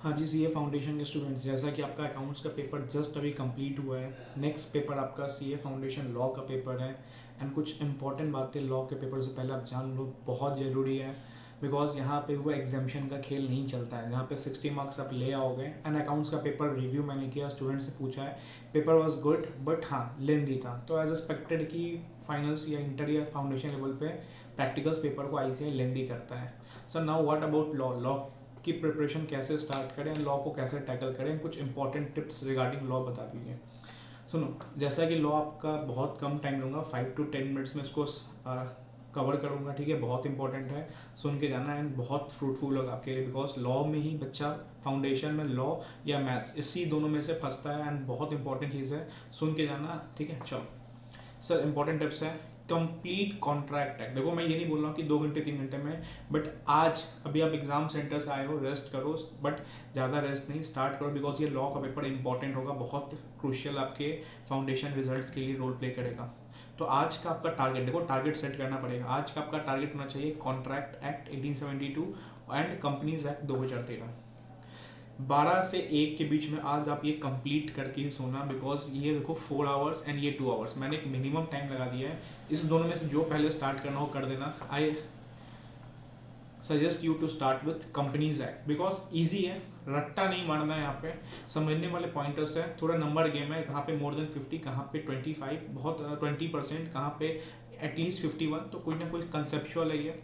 हाँ जी, CA foundation के students, जैसा कि आपका अकाउंट्स का पेपर जस्ट अभी कंप्लीट हुआ है, नेक्स्ट पेपर आपका सीए फाउंडेशन लॉ का पेपर है। एंड कुछ इंपॉर्टेंट बातें लॉ के पेपर से पहले आप जान लो, बहुत ज़रूरी है। बिकॉज यहाँ पे वो एग्जामिशन का खेल नहीं चलता है, जहाँ पे 60 मार्क्स आप ले आओगे। एंड अकाउंट्स का पेपर रिव्यू मैंने किया, स्टूडेंट से पूछा है, पेपर वॉज गुड बट हाँ लेंदी था। तो एज एक्सपेक्टेड कि फाइनल्स या इंटर या फाउंडेशन लेवल पे प्रैक्टिकल्स पेपर को आईसीआई लेंदी करता है। So now what about law law की प्रिपरेशन कैसे स्टार्ट करें, लॉ को कैसे टैकल करें, कुछ इंपॉर्टेंट टिप्स रिगार्डिंग लॉ बता दीजिए। सुनो, जैसा कि लॉ आपका बहुत कम टाइम लूँगा, 5 to 10 मिनट्स में इसको कवर करूँगा, ठीक है। बहुत इंपॉर्टेंट है, सुन के जाना। एंड बहुत फ्रूटफुल होगा आपके लिए, बिकॉज लॉ में ही बच्चा फाउंडेशन में लॉ या मैथ्स इसी दोनों में से फंसता है। एंड बहुत इंपॉर्टेंट चीज़ है, सुन के जाना, ठीक है। चलो सर, इंपॉर्टेंट टिप्स है। Complete contract act. देखो, मैं ये नहीं बोल रहा हूँ कि 2 घंटे 3 घंटे में, बट आज अभी आप एग्जाम सेंटर से आए हो, रेस्ट करो, बट ज़्यादा रेस्ट नहीं, स्टार्ट करो। बिकॉज ये लॉ का पेपर इंपॉर्टेंट होगा, बहुत क्रूशियल आपके फाउंडेशन रिजल्ट्स के लिए रोल प्ले करेगा। तो आज का आपका टारगेट, देखो टारगेट सेट करना पड़ेगा। आज का आपका टारगेट होना चाहिए contract act 1872 and companies act 2013। 12 से 1 के बीच में आज आप ये कंप्लीट करके ही सोना। बिकॉज ये देखो 4 आवर्स एंड ये 2 आवर्स, मैंने एक मिनिमम टाइम लगा दिया है। इस दोनों में से जो पहले स्टार्ट करना हो कर देना। I suggest you to start with companies act, because easy है, रट्टा नहीं मारना है। यहाँ पे समझने वाले पॉइंटर्स है, थोड़ा नंबर गेम है। कहाँ पे मोर देन 50, कहाँ पे 25, बहुत 20%, कहाँ पे एटलीस्ट 51। तो कोई ना कोई कंसेप्चुअल है ये।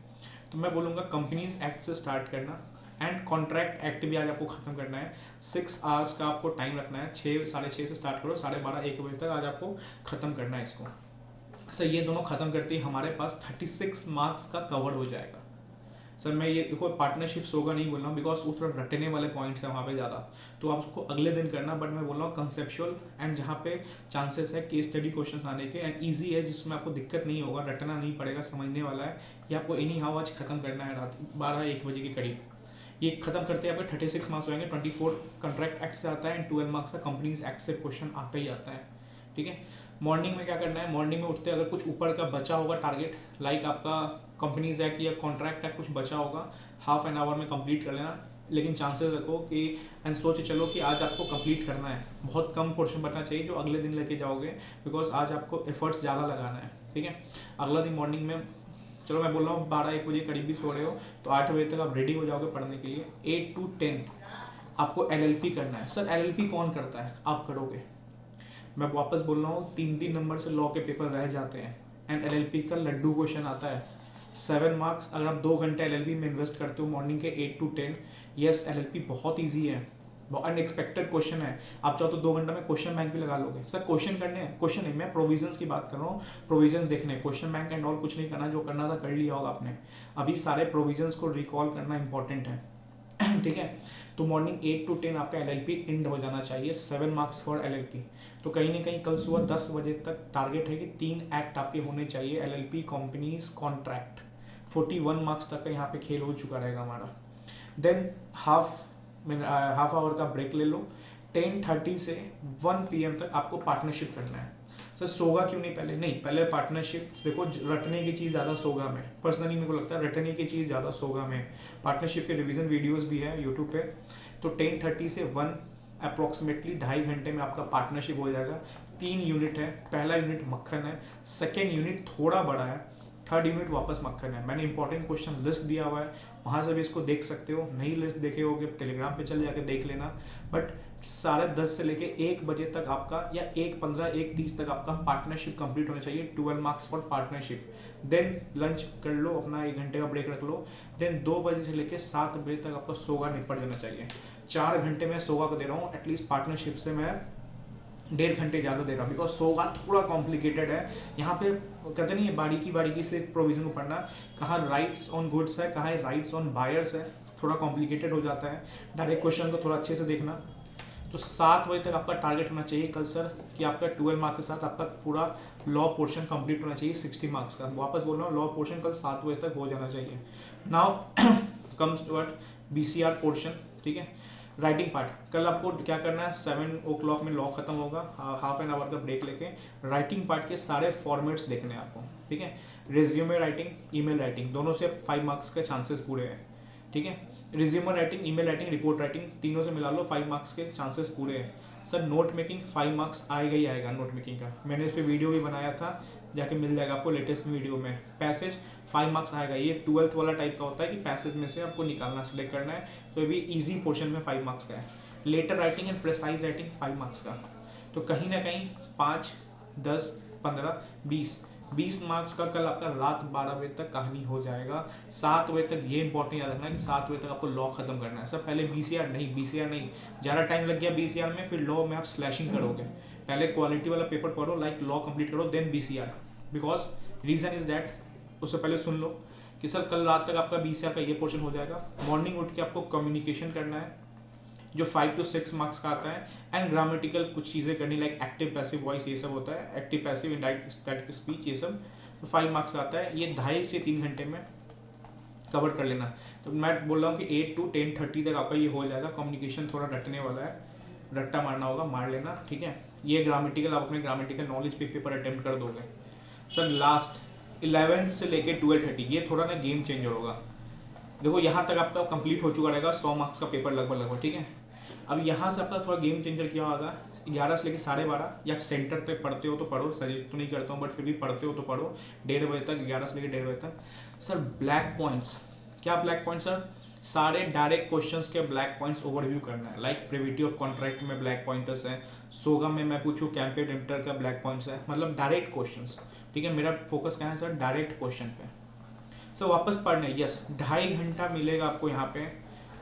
तो मैं बोलूँगा कंपनीज एक्ट से स्टार्ट करना। एंड कॉन्ट्रैक्ट एक्ट भी आज आपको खत्म करना है। 6 आवर्स का आपको टाइम रखना है, 6 साढ़े 6 से स्टार्ट करो, 12:30 1 बजे तक आज आपको खत्म करना है इसको। सर ये दोनों खत्म करते ही हमारे पास 36 मार्क्स का कवर हो जाएगा। सर मैं ये देखो, पार्टनरशिप्स होगा नहीं बोल रहा हूँ, बिकॉज उस तरफ रटने वाले पॉइंट्स हैं वहाँ पे ज़्यादा, तो आप उसको अगले दिन करना। बट मैं बोल रहा हूँ कंसेप्चुअल, एंड जहाँ पे चांसेस है केस स्टडी क्वेश्चन आने के, एंड ईजी है, जिसमें आपको दिक्कत नहीं होगा, रटना नहीं पड़ेगा, समझने वाला है। ये आपको इन्हीं हाउ आज खत्म करना है रात 12-1 बजे के करीब। ये खत्म करते हैं आपके 36 मार्क्स होंगे। 24 कॉन्ट्रैक्ट एक्ट से आता है, एंड 12 मार्क्स का कंपनीज एक्ट से क्वेश्चन आता ही आता है, ठीक है। मॉर्निंग में क्या करना है, मॉर्निंग में उठते अगर कुछ ऊपर का बचा होगा टारगेट, लाइक आपका कंपनीज एक्ट या कॉन्ट्रैक्ट एक्ट कुछ बचा होगा, हाफ एन आवर में कंप्लीट कर लेना। लेकिन चांसेस रखो कि, एंड सोच चलो कि आज आपको कंप्लीट करना है, बहुत कम पोर्शन बचना चाहिए जो अगले दिन लेके जाओगे, बिकॉज आज आपको एफर्ट्स ज़्यादा लगाना है, ठीक है। अगला दिन मॉर्निंग में, चलो मैं बोल रहा हूँ 12-1 बजे करीब भी सो रहे हो, तो 8 बजे तक आप रेडी हो जाओगे पढ़ने के लिए। 8 to 10 आपको एलएलपी करना है। सर एलएलपी कौन करता है, आप करोगे। मैं वापस बोल रहा हूँ, 3-3 नंबर से लॉ के पेपर रह जाते हैं, एंड एलएलपी का लड्डू क्वेश्चन आता है, 7 मार्क्स। अगर आप 2 घंटे एलएलपी में इन्वेस्ट करते हो मॉर्निंग के 8 to 10, यस एलएलपी बहुत ईजी है, बहुत अनएक्सपेक्टेड क्वेश्चन है। आप चाहो तो 2 घंटा में क्वेश्चन बैंक भी लगा लोगे। सर क्वेश्चन करने हैं, क्वेश्चन नहीं, मैं प्रोविजंस की बात कर रहा हूँ, प्रोविजंस देखने, क्वेश्चन बैंक एंड ऑल कुछ नहीं करना, जो करना था कर लिया होगा आपने। अभी सारे प्रोविजंस को रिकॉल करना इंपॉर्टेंट है, ठीक है। तो मॉर्निंग 8 to 10 आपका एलएलपी एंड हो जाना चाहिए, 7 मार्क्स फॉर एलएलपी। तो कहीं ना कहीं कल सुबह 10 बजे तक टारगेट है कि 3 एक्ट आपके होने चाहिए, एलएलपी, कंपनीज, कॉन्ट्रैक्ट। 41 मार्क्स तक का यहाँ पे खेल हो चुका रहेगा हमारा। देन हाफ आवर का ब्रेक ले लो। 10:30 से 1 PM तक आपको पार्टनरशिप करना है। सर सोगा क्यों नहीं, पहले नहीं, पहले पार्टनरशिप। देखो रटने की चीज़ ज़्यादा सोगा में, पर्सनली मेरे को लगता है रटने की चीज़ ज़्यादा सोगा में। पार्टनरशिप के रिवीजन वीडियोस भी है यूट्यूब पे। तो 10:30 से 1 अप्रॉक्सीमेटली 2.5 घंटे में आपका पार्टनरशिप हो जाएगा। 3 यूनिट है, पहला यूनिट मक्खन है, सेकेंड यूनिट थोड़ा बड़ा है, थर्ड यूनिट वापस मक्खन है। मैंने इंपॉर्टेंट क्वेश्चन लिस्ट दिया हुआ है, वहाँ से भी इसको देख सकते हो। नई लिस्ट देखे होगे टेलीग्राम पे चले जाके देख लेना। बट 10:30 से लेके 1 बजे तक आपका, या 1:15 1:30 तक आपका पार्टनरशिप कंप्लीट होना चाहिए। 12 marks for partnership. Then lunch कर लो, अपना 1 घंटे का ब्रेक रख लो। देन 2 बजे से लेके 7 बजे तक आपका सोगा निपट जाना चाहिए। 4 घंटे मैं सोगा को दे रहा हूँ, एटलीस्ट पार्टनरशिप से मैं 1.5 घंटे ज़्यादा दे रहा हूँ, बिकॉज सोगा थोड़ा कॉम्प्लिकेटेड है। यहाँ पे कहते नहीं है बारीकी बारीकी से प्रोविजन को पढ़ना, कहाँ राइट्स ऑन गुड्स है, कहाँ राइट्स ऑन बायर्स है, थोड़ा कॉम्प्लिकेटेड हो जाता है। डायरेक्ट क्वेश्चन को थोड़ा अच्छे से देखना। तो 7 बजे तक आपका टारगेट होना चाहिए कल सर, कि आपका 12 मार्क्स के साथ आपका पूरा लॉ पोर्शन कंप्लीट होना चाहिए 60 मार्क्स का। वापस बोल रहा हूँ, लॉ पोर्शन कल 7 बजे तक हो जाना चाहिए। Now comes to what, BCR portion, ठीक है। राइटिंग पार्ट कल आपको क्या करना है, 7 o'clock में लॉ खत्म होगा, हाफ एन आवर का ब्रेक लेके राइटिंग पार्ट के सारे फॉर्मेट्स देखने हैं आपको, ठीक है। रिज्यूमे राइटिंग, ईमेल राइटिंग, दोनों से 5 मार्क्स के चांसेस पूरे हैं, ठीक है। Resume writing, email writing, report writing, तीनों से मिला लो 5 मार्क्स के चांसेस पूरे हैं। सर नोट मेकिंग 5 मार्क्स आएगा ही आएगा नोट मेकिंग का, मैंने इस पर वीडियो भी बनाया था, जाके मिल जाएगा आपको लेटेस्ट वीडियो में। पैसेज 5 मार्क्स आएगा, ये 12th वाला टाइप का होता है कि पैसेज में से आपको निकालना सिलेक्ट करना है, तो ये भी ईजी पोर्शन में 5 मार्क्स का है। Letter writing and precise writing 5 marks का, तो कहीं ना कहीं 5, 10, 15, 20 मार्क्स का कल आपका रात 12 बजे तक कहानी हो जाएगा। 7 बजे तक ये इंपॉर्टेंट याद रखना कि 7 बजे तक आपको लॉ खत्म करना है। सब पहले बीसीआर नहीं, ज़्यादा टाइम लग गया बीसीआर में, फिर लॉ में आप स्लैशिंग करोगे। पहले क्वालिटी वाला पेपर पढ़ो, लाइक लॉ कंप्लीट करो, then BCR. Because reason is that, उससे पहले सुन लो कि सर कल रात तक आपका बीसीआर का ये पोर्शन हो जाएगा। मॉर्निंग उठ के आपको कम्युनिकेशन करना है जो 5 to 6 मार्क्स का आता है, एंड ग्रामेटिकल कुछ चीज़ें करनी, लाइक एक्टिव पैसिव वॉइस, ये सब होता है, एक्टिव पैसिव इंडायरेक्ट स्पीच, ये सब तो 5 मार्क्स आता है। ये 2.5 से 3 घंटे में कवर कर लेना। तो मैं बोल रहा हूँ कि 8 to 10:30 तक आपका ये हो जाएगा। कम्युनिकेशन थोड़ा रटने वाला है, रट्टा मारना होगा, मार लेना, ठीक है। ये ग्रामेटिकल आप अपने ग्रामेटिकल नॉलेज पे पेपर अटेम्प्ट कर दोगे। सर लास्ट 11 से लेके 12:30 ये थोड़ा ना गेम चेंजर होगा। देखो यहाँ तक आपका कंप्लीट हो चुका रहेगा 100 मार्क्स का पेपर लगभग, ठीक है। अब यहाँ से आपका थोड़ा गेम चेंजर क्या होगा, 11 से लेकर 12:30, या सैंटर तक पढ़ते हो तो पढ़ो, सजेस्ट तो नहीं करता हूँ बट फिर भी पढ़ते हो तो पढ़ो 1:30 बजे तक, 11 से लेकर 1:30 बजे तक। सर ब्लैक पॉइंट्स, क्या ब्लैक पॉइंट्स सर? सारे डायरेक्ट क्वेश्चंस के ब्लैक पॉइंट्स ओवरव्यू करना है, लाइक प्रिविटी ऑफ कॉन्ट्रैक्ट में ब्लैक पॉइंटर्स है, सोगा में मैं पूछूँ कैंपेड इंटर का ब्लैक पॉइंट्स है, मतलब डायरेक्ट क्वेश्चंस, ठीक है। मेरा फोकस क्या है सर? डायरेक्ट क्वेश्चन पे। सर वापस पढ़ने, यस 2.5 घंटा मिलेगा आपको यहाँ पे,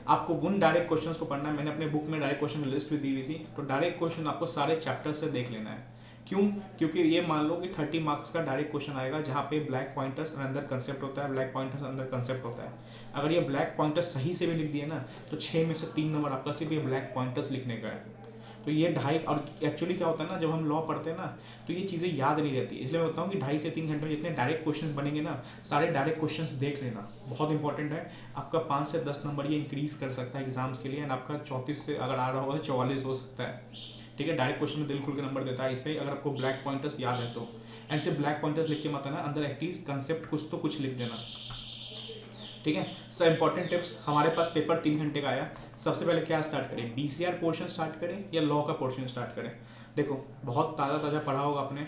आपको उन डायरेक्ट क्वेश्चंस को पढ़ना है। मैंने अपने बुक में डायरेक्ट क्वेश्चन की लिस्ट भी दी हुई थी, तो डायरेक्ट क्वेश्चन आपको सारे चैप्टर से देख लेना है। क्यों? क्योंकि ये मान लो कि 30 मार्क्स का डायरेक्ट क्वेश्चन आएगा जहाँ पे ब्लैक पॉइंटर्स अंदर कंसेप्ट होता है, ब्लैक पॉइंटर्स अंदर कंसेप्ट होता है। अगर ये ब्लैक पॉइंटर्स सही से भी लिख दिए ना, तो 6 में से 3 नंबर आपका सिर्फ ये ब्लैक पॉइंटर्स लिखने का है। तो ये 2.5, और एक्चुअली क्या होता है ना, जब हम लॉ पढ़ते हैं ना तो ये चीज़ें याद नहीं रहती, इसलिए मैं बताऊँ कि 2.5 से 3 घंटे में जितने डायरेक्ट क्वेश्चंस बनेंगे ना, सारे डायरेक्ट क्वेश्चंस देख लेना, बहुत इंपॉर्टेंट है। आपका 5 से 10 नंबर ये इंक्रीज कर सकता है एग्जाम्स के लिए, एंड आपका 34 से अगर आ रहा होगा तो 44 हो सकता है, ठीक है। डायरेक्ट क्वेश्चन में दिल खुल के नंबर देता है इससे, अगर आपको ब्लैक पॉइंटर्स याद है तो। एंड सिर्फ ब्लैक पॉइंटर्स लिख के मत आना, अंदर एटलीस्ट कंसेप्ट कुछ तो कुछ लिख देना, ठीक है। सर इंपॉर्टेंट टिप्स, हमारे पास पेपर 3 घंटे का आया, सबसे पहले क्या स्टार्ट करें, बीसीआर पोर्शन स्टार्ट करें या लॉ का पोर्शन स्टार्ट करें? देखो बहुत ताज़ा पढ़ा होगा आपने,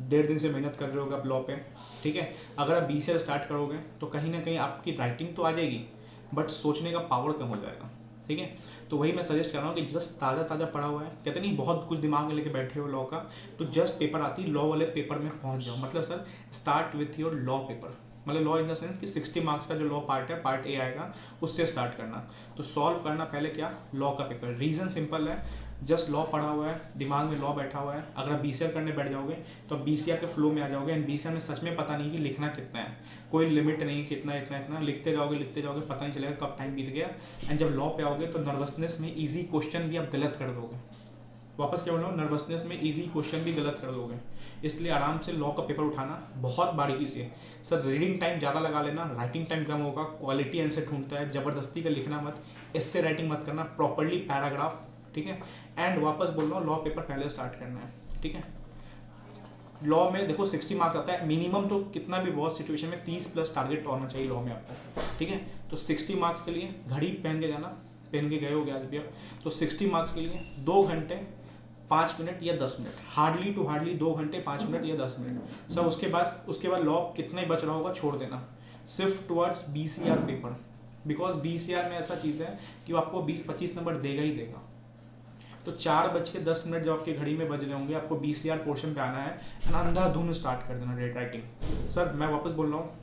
1.5 दिन से मेहनत कर रहे होगे आप लॉ पे, ठीक है। अगर आप बीसीआर स्टार्ट करोगे तो कहीं ना कहीं आपकी राइटिंग तो आ जाएगी, बट सोचने का पावर कम हो जाएगा, ठीक है। तो वही मैं सजेस्ट कर रहा हूँ कि जस्ट ताज़ा पढ़ा हुआ है, कहते नहीं बहुत कुछ दिमाग में लेके बैठे हो लॉ का, तो जस्ट पेपर आती लॉ वाले पेपर में पहुँच जाओ। मतलब sir start with your law paper, मतलब लॉ इन द सेंस कि 60 मार्क्स का जो लॉ पार्ट है, पार्ट ए आएगा, उससे स्टार्ट करना। तो सॉल्व करना पहले क्या, लॉ का पेपर। रीज़न सिंपल है, जस्ट लॉ पढ़ा हुआ है, दिमाग में लॉ बैठा हुआ है, अगर आप बीसीआर करने बैठ जाओगे तो बीसीआर के फ्लो में आ जाओगे। एंड बीसीआर में सच में पता नहीं कि लिखना कितना है, कोई लिमिट नहीं, कितना इतना लिखते जाओगे, पता नहीं चलेगा कब टाइम बीत गया। एंड जब लॉ पे आओगे तो नर्वसनेस में ईजी क्वेश्चन भी आप गलत कर दोगे। वापस क्या बोल रहा हूँ, नर्वसनेस में इजी क्वेश्चन भी गलत कर दोगे, इसलिए आराम से लॉ का पेपर उठाना बहुत बारीकी से। सर रीडिंग टाइम ज़्यादा लगा लेना, राइटिंग टाइम कम होगा, क्वालिटी आंसर ढूंढता है, ज़बरदस्ती का लिखना मत, इससे राइटिंग मत करना, प्रॉपरली पैराग्राफ, ठीक है। एंड वापस बोल रहा हूँ लॉ पेपर पहले स्टार्ट करना है, ठीक है। लॉ में देखो 60 मार्क्स आता है मिनिमम, तो कितना भी वॉच सिचुएशन में 30+ टारगेट होना चाहिए लॉ में आपको, ठीक है। तो 60 मार्क्स के लिए घड़ी पहन के जाना, पहन के गए हो गया आज भी आप, तो 60 मार्क्स के लिए 2 घंटे 5 मिनट या 10 मिनट, हार्डली टू हार्डली 2 घंटे 5 मिनट या 10 मिनट। सब उसके बाद लॉ कितना ही बच रहा होगा छोड़ देना, सिर्फ towards BCR paper. Because BCR में ऐसा चीज़ है कि वो आपको 20-25 नंबर देगा ही देगा। तो 4:10 जब आपकी घड़ी में बज रहे होंगे, आपको बीसीआर पोर्शन पे आना है, एंड अंधाधुन स्टार्ट कर देना रेट राइटिंग। सर मैं वापस बोल रहा हूँ,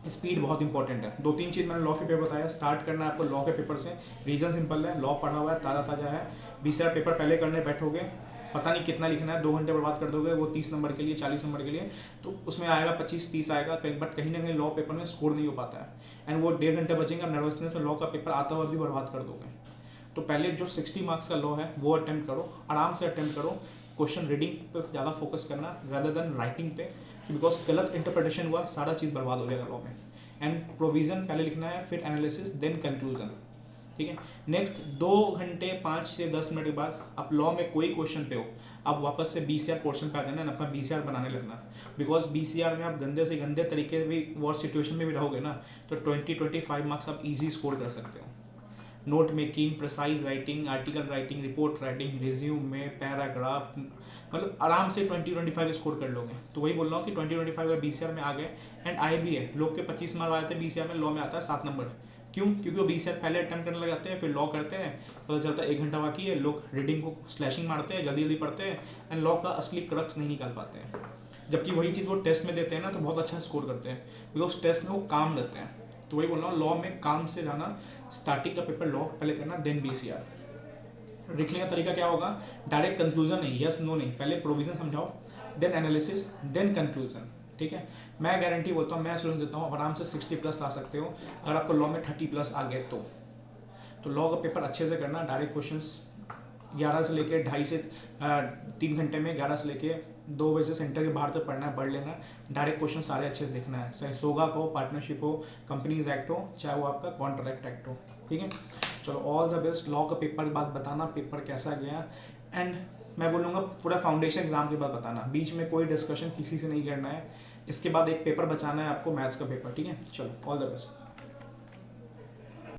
स्पीड बहुत इंपॉर्टेंट है। 2-3 चीज़ मैंने लॉ के पेपर बताया, स्टार्ट करना है आपको लॉ के पेपर से। रीज़न सिंपल है, लॉ पढ़ा हुआ है, ताज़ा है। बीसीआर पेपर पहले करने बैठोगे, पता नहीं कितना लिखना है, 2 घंटे बर्बाद कर दोगे वो 30 नंबर के लिए, 40 नंबर के लिए, तो उसमें आएगा 25-30 आएगा, बट कहीं ना कहीं लॉ पेपर में स्कोर नहीं हो पाता है, एंड वो 1.5 घंटे बचेंगे, नर्वसनेस में लॉ का पेपर आता हुआ भी बर्बाद कर दोगे। तो पहले जो 60 मार्क्स का लॉ है वो अटेम्प्ट करो, आराम से अटेम्प्ट करो, क्वेश्चन रीडिंग पे ज़्यादा फोकस करना रादर देन राइटिंग पे, बिकॉज गलत इंटरप्रिटेशन हुआ सारा चीज़ बर्बाद हो जाएगा लॉ में। एंड प्रोविज़न पहले लिखना है, फिर एनालिसिस, देन कंक्लूजन, ठीक है। नेक्स्ट 2 घंटे 5 से 10 मिनट के बाद आप लॉ में कोई क्वेश्चन पे हो, आप वापस से बीसीआर पोर्शन पे आ जाना है, अपना बीसीआर बनाने लगना। बिकॉज बीसीआर में आप गंदे से गंदे तरीके भी वॉर सिचुएशन में भी रहोगे ना, तो 20-25 मार्क्स आप इजी स्कोर कर सकते हो, note making, precise writing, article writing, report writing, resume, paragraph, मतलब आराम से 20-25 स्कोर कर लोगे। तो वही बोल रहा हूँ कि 20-25 अगर BCR में आ गए, एंड आए भी है, लोग के 25 मार्क आए थे BCR में, लॉ में आता है 7 नंबर। क्यों? क्योंकि वो BCR पहले अटेम्प्ट करने लग जाते हैं, फिर लॉ करते हैं, पता चलता है 1 घंटा बाकी है, लोग रीडिंग को स्लैशिंग मारते हैं, जल्दी जल्दी पढ़ते हैं, एंड लॉ का असली क्रक्स नहीं निकाल पाते हैं। जबकि वही चीज़ वो टेस्ट में देते हैं ना, तो बहुत अच्छा स्कोर करते हैं, बिकॉज टेस्ट में वो काम रहते हैं। तो वही बोल रहा हूँ, लॉ में काम से जाना, स्टार्टिंग का पेपर लॉ पहले करना, देन BCR। लिखने का तरीका क्या होगा? डायरेक्ट कंक्लूजन नहीं, यस नो नहीं, पहले प्रोविजन समझाओ, देन एनालिसिस, देन कंक्लूजन। ठीक है, मैं गारंटी बोलता हूँ, मैं एश्योरेंस देता हूँ, आराम से 60+ ला सकते हो अगर आपको लॉ में 30+ आ गए तो लॉ का पेपर अच्छे से करना। डायरेक्ट क्वेश्चंस 11 से लेके 2.5 से 3 घंटे में, 11 से लेके 2 बजे से सेंटर के बाहर तक पढ़ना है, पढ़ लेना। डायरेक्ट क्वेश्चन सारे अच्छे से देखना है, चाहे सोगा हो, पार्टनरशिप हो, कंपनीज एक्ट हो, चाहे वो आपका कॉन्ट्रैक्ट एक्ट हो। ठीक है, चलो ऑल द बेस्ट। लॉ का पेपर के बाद बताना पेपर कैसा गया, एंड मैं बोलूँगा पूरा फाउंडेशन एग्जाम के बाद बताना, बीच में कोई डिस्कशन किसी से नहीं करना है। इसके बाद एक पेपर बचाना है आपको, मैथ्स का पेपर। ठीक है, चलो ऑल द बेस्ट।